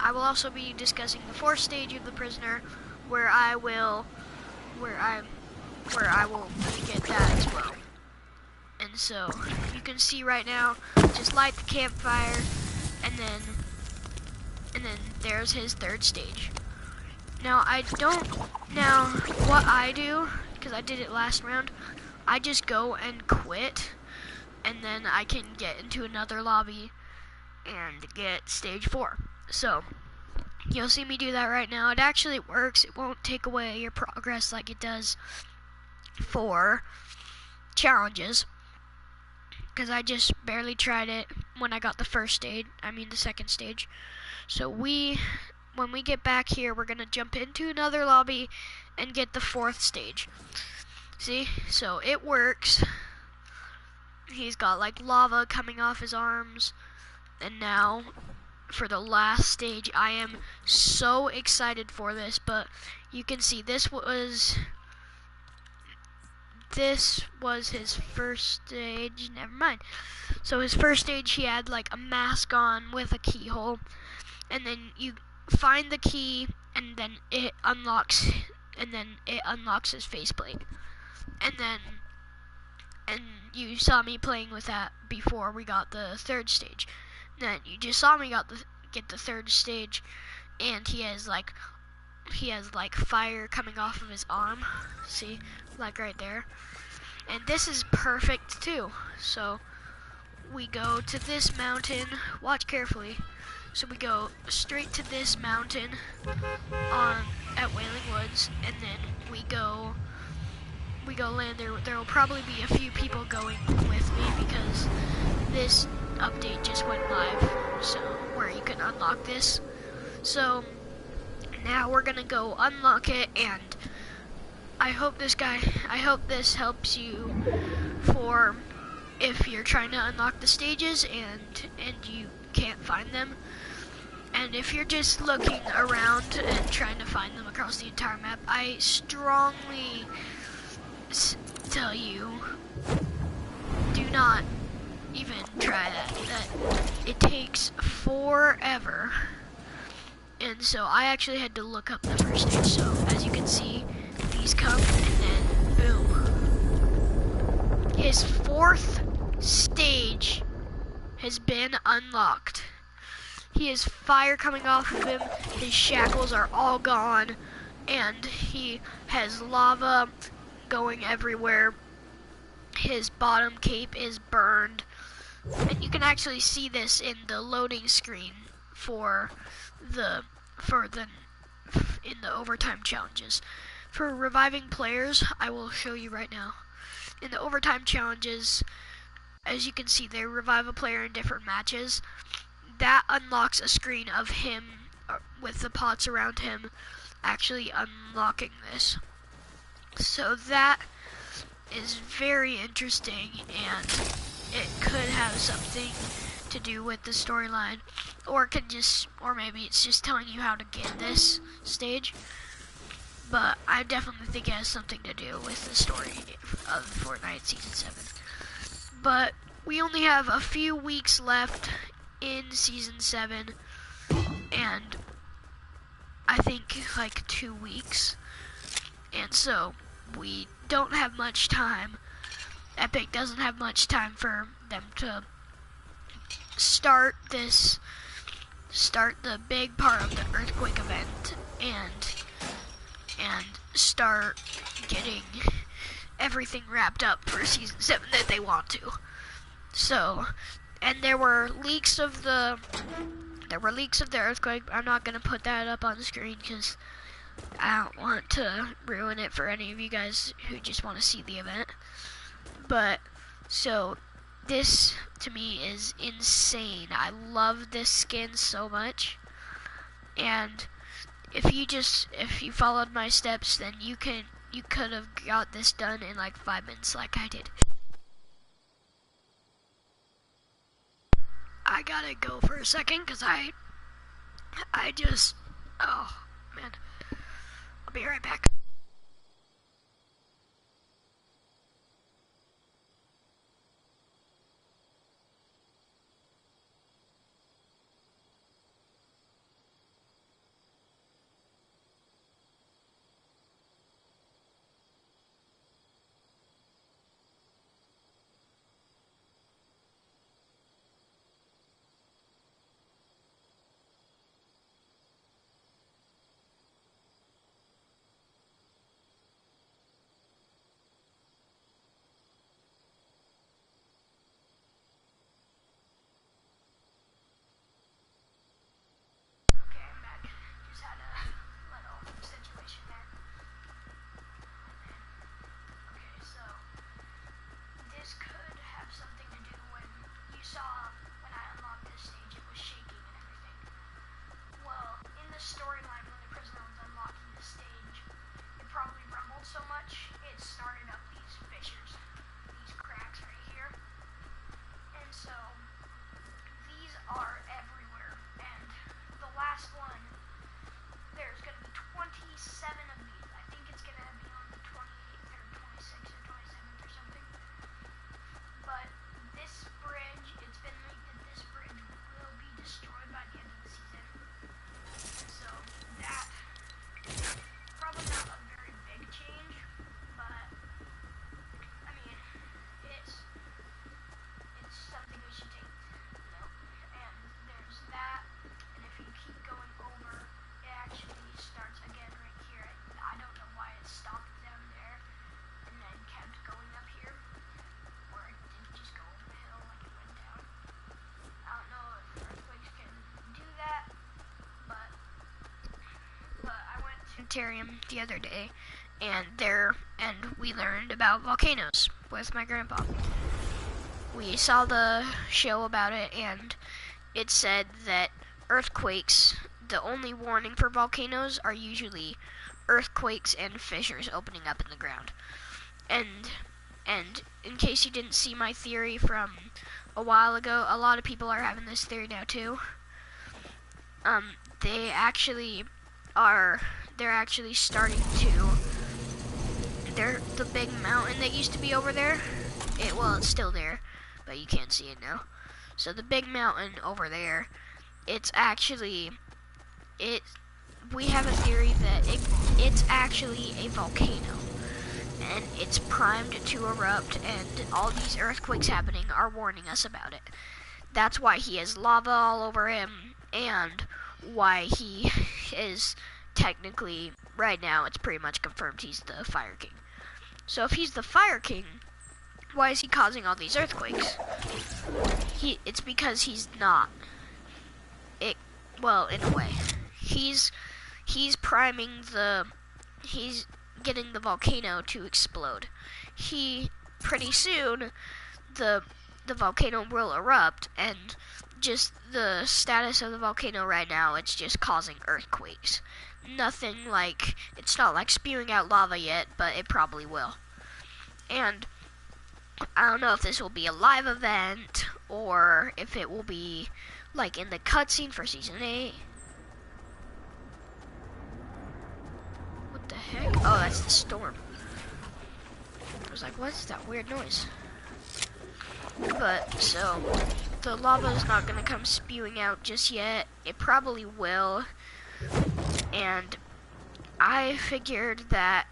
I will also be discussing the fourth stage of the prisoner, where I will get that as well. And so you can see right now, just light the campfire, and then there's his third stage. Now what I do, because I did it last round, I just go and quit, and then I can get into another lobby and get stage 4. So you'll see me do that right now. It actually works. It won't take away your progress like it does for challenges, because I just barely tried it when I got the second stage. So when we get back here, we're gonna jump into another lobby and get the fourth stage. See? So it works. He's got like lava coming off his arms. And now for the last stage, I am so excited for this, but you can see this was his first stage. Never mind. So his first stage, he had like a mask on with a keyhole, and then you find the key, and then it unlocks his faceplate. And you saw me playing with that before we got the third stage. Then you just saw me get the third stage, and he has like fire coming off of his arm. See, like right there. And this is perfect too. So we go to this mountain. Watch carefully. So we go straight to this mountain at Wailing Woods, and then we go land there. There will probably be a few people going with me because this update just went live, so where you can unlock this. So now we're gonna go unlock it, and I hope this helps you for if you're trying to unlock the stages and you can't find them. And if you're just looking around and trying to find them across the entire map, I strongly tell you, do not even try that. It takes forever. And so I actually had to look up the first stage. So as you can see, these come, and then boom. His fourth stage has been unlocked. He has fire coming off of him, his shackles are all gone, and he has lava going everywhere. His bottom cape is burned, and you can actually see this in the loading screen in the overtime challenges. For reviving players, I will show you right now. In the overtime challenges, as you can see, they revive a player in different matches. That unlocks a screen of him with the pots around him actually unlocking this. So that is very interesting, and it could have something to do with the storyline, or maybe it's just telling you how to get this stage. But I definitely think it has something to do with the story of Fortnite Season 7. But we only have a few weeks left in Season 7, and I think like 2 weeks, and so we don't have much time. Epic doesn't have much time for them to start the big part of the earthquake event and start getting everything wrapped up for Season 7 that they want to. So, and there were leaks of the earthquake. I'm not gonna put that up on the screen because I don't want to ruin it for any of you guys who just want to see the event. But so this to me is insane. I love this skin so much, and if you followed my steps, then you could have got this done in like 5 minutes like I did. I gotta go for a second because I just, oh man, I'll be right back. planetarium the other day, and we learned about volcanoes with my grandpa. We saw the show about it, and it said that earthquakes, the only warning for volcanoes are usually earthquakes and fissures opening up in the ground. And in case you didn't see my theory from a while ago, a lot of people are having this theory now too. They're actually starting to, the big mountain that used to be over there, it's still there, but you can't see it now. So the big mountain over there, we have a theory that it's actually a volcano, and it's primed to erupt, and all these earthquakes happening are warning us about it. That's why he has lava all over him, and why he is technically, right now, it's pretty much confirmed he's the Fire King. So if he's the Fire King, why is he causing all these earthquakes? It's because he's not. Well, in a way. He's getting the volcano to explode. Pretty soon, the volcano will erupt, and just the status of the volcano right now, it's just causing earthquakes. It's not like spewing out lava yet, but it probably will. And I don't know if this will be a live event, or if it will be like in the cutscene for Season 8. What the heck? Oh, that's the storm. I was like, what is that weird noise? But, so, the lava is not going to come spewing out just yet. It probably will. And I figured that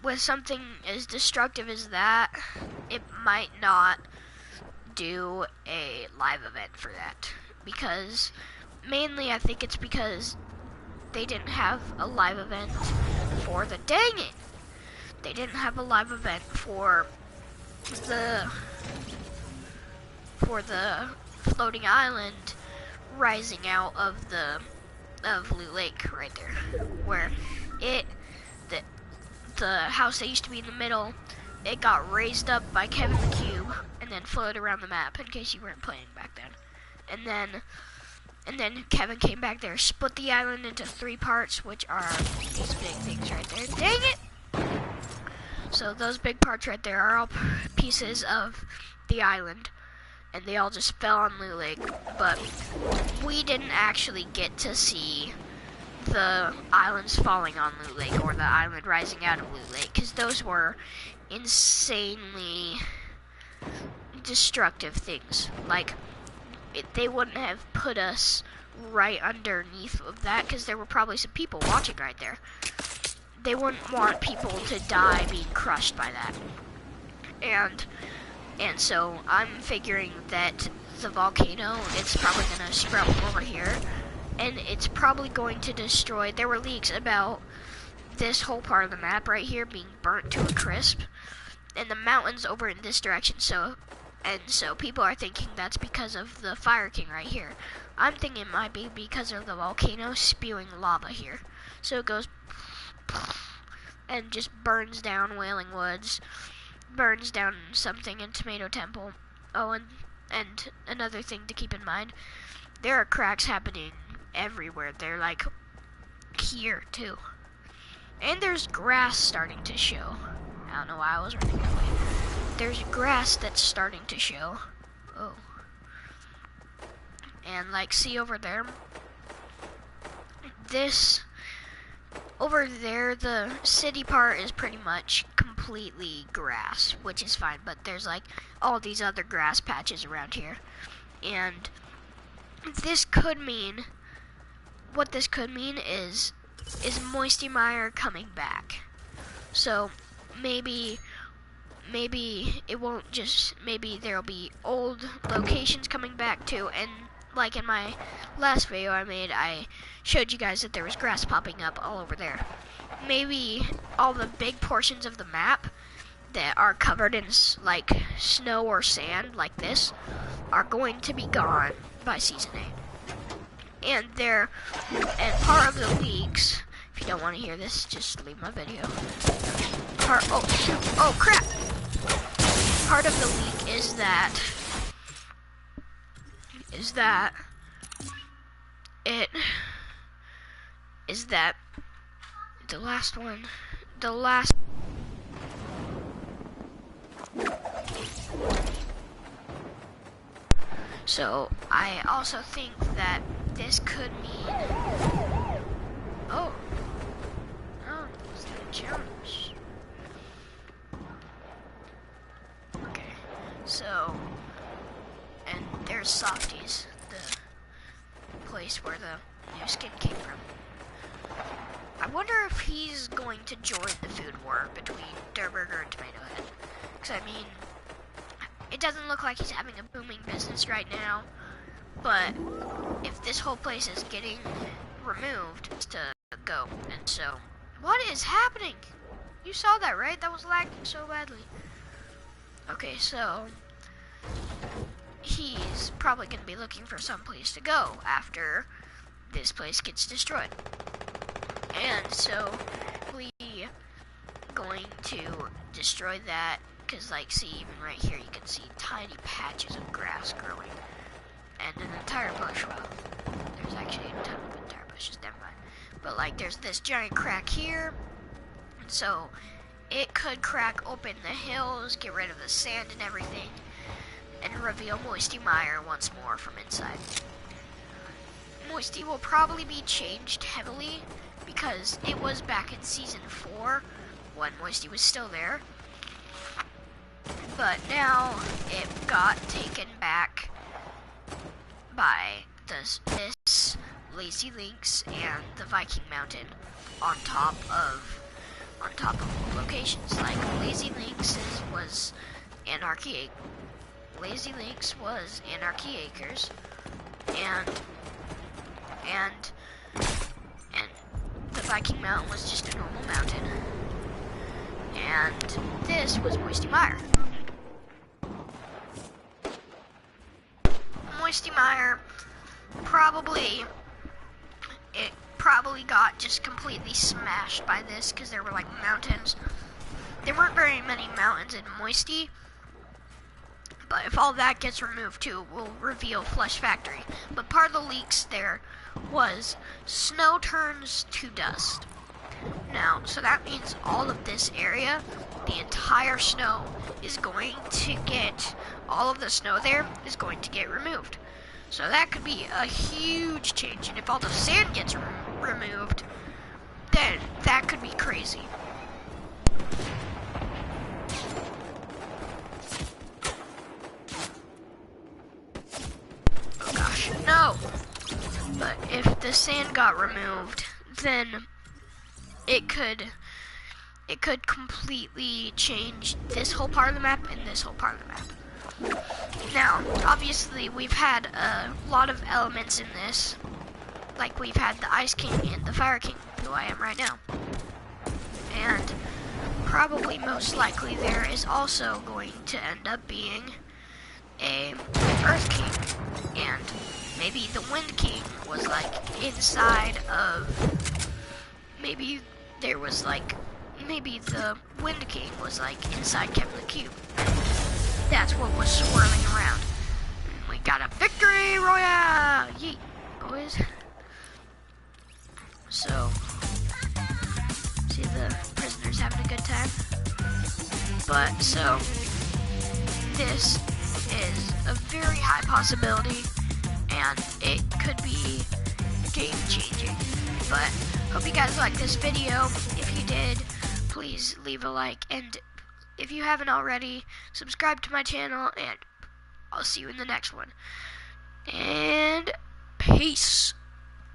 with something as destructive as that, it might not do a live event for that. Because, mainly I think it's because they didn't have a live event for the, dang it! They didn't have a live event for the floating island rising out of Loot Lake right there, where the house that used to be in the middle, it got raised up by Kevin the Cube and then floated around the map, in case you weren't playing back then. And then Kevin came back there, split the island into 3 parts, which are these big things right there. Dang it! So those big parts right there are all pieces of the island, and they all just fell on Loot Lake. But we didn't actually get to see the islands falling on Loot Lake, or the island rising out of Loot Lake, because those were insanely destructive things. Like, they wouldn't have put us right underneath of that, because there were probably some people watching right there. They wouldn't want people to die being crushed by that. And so I'm figuring that the volcano, it's probably going to sprout over here, and it's probably going to destroy. There were leaks about this whole part of the map right here being burnt to a crisp, and the mountains over in this direction. So people are thinking that's because of the Fire King right here. I'm thinking it might be because of the volcano spewing lava here. So it goes and just burns down Wailing Woods, burns down something in Tomato Temple. Oh, and another thing to keep in mind, there are cracks happening everywhere. They're like here too. And there's grass starting to show. I don't know why I was running that way. There's grass that's starting to show. Oh. And like, see over there? Over there, the city part is pretty much completely grass, which is fine, but there's like all these other grass patches around here. And this could mean, what this could mean is Moisty Mire coming back. So maybe it won't just, maybe there'll be old locations coming back too. And like in my last video I made, I showed you guys that there was grass popping up all over there. Maybe all the big portions of the map that are covered in like snow or sand like this are going to be gone by Season 8. And part of the leaks, if If you don't want to hear this, just leave my video. Oh shoot! Oh crap! Part of the leak is that the last. So I also think that this could mean. Oh, it's a challenge. Okay, so, and there's Softies, the place where the new skin came from. I wonder if he's going to join the food war between Durr Burger and Tomato Head. Because, I mean, it doesn't look like he's having a booming business right now. But if this whole place is getting removed, it's to go. And so, what is happening? You saw that, right? That was lagging so badly. Okay, so he's probably going to be looking for some place to go after this place gets destroyed. And so we going to destroy that, because like, see, even right here you can see tiny patches of grass growing and an entire bush. Well, there's actually a ton of entire bushes, never mind. But like, there's this giant crack here, and so it could crack open the hills, get rid of the sand and everything, and reveal Moisty Mire once more from inside. Moisty will probably be changed heavily, because it was back in Season 4 when Moisty was still there. But now it got taken back by this Lazy Lynx and the Viking Mountain on top of locations. Like Lazy Lynx was Anarchy Acres, and the Viking Mountain was just a normal mountain, and this was Moisty Mire. Moisty Mire probably got just completely smashed by this, because there were like mountains. There weren't very many mountains in Moisty, but if all that gets removed too, we'll reveal Flesh Factory. But part of the leaks there was snow turns to dust. Now, so that means all of this area, the entire snow is going to get, all of the snow there is going to get removed. So that could be a huge change, and if all the sand gets removed, then that could be crazy. Oh gosh, no! But if the sand got removed, then it could completely change this whole part of the map and this whole part of the map. Now, obviously, we've had a lot of elements in this. Like, we've had the Ice King and the Fire King, who I am right now. And probably most likely there is also going to end up being a Earth King. And maybe the Wind King was like inside of, maybe there was like, maybe the Wind King was like inside Kevin the Cube. That's what was swirling around. We got a victory royale! Yeet, boys. So, see the prisoners having a good time? But, so, this is a very high possibility, and it could be game-changing. But, hope you guys liked this video. If you did, please leave a like, and if you haven't already, subscribe to my channel, and I'll see you in the next one. And peace.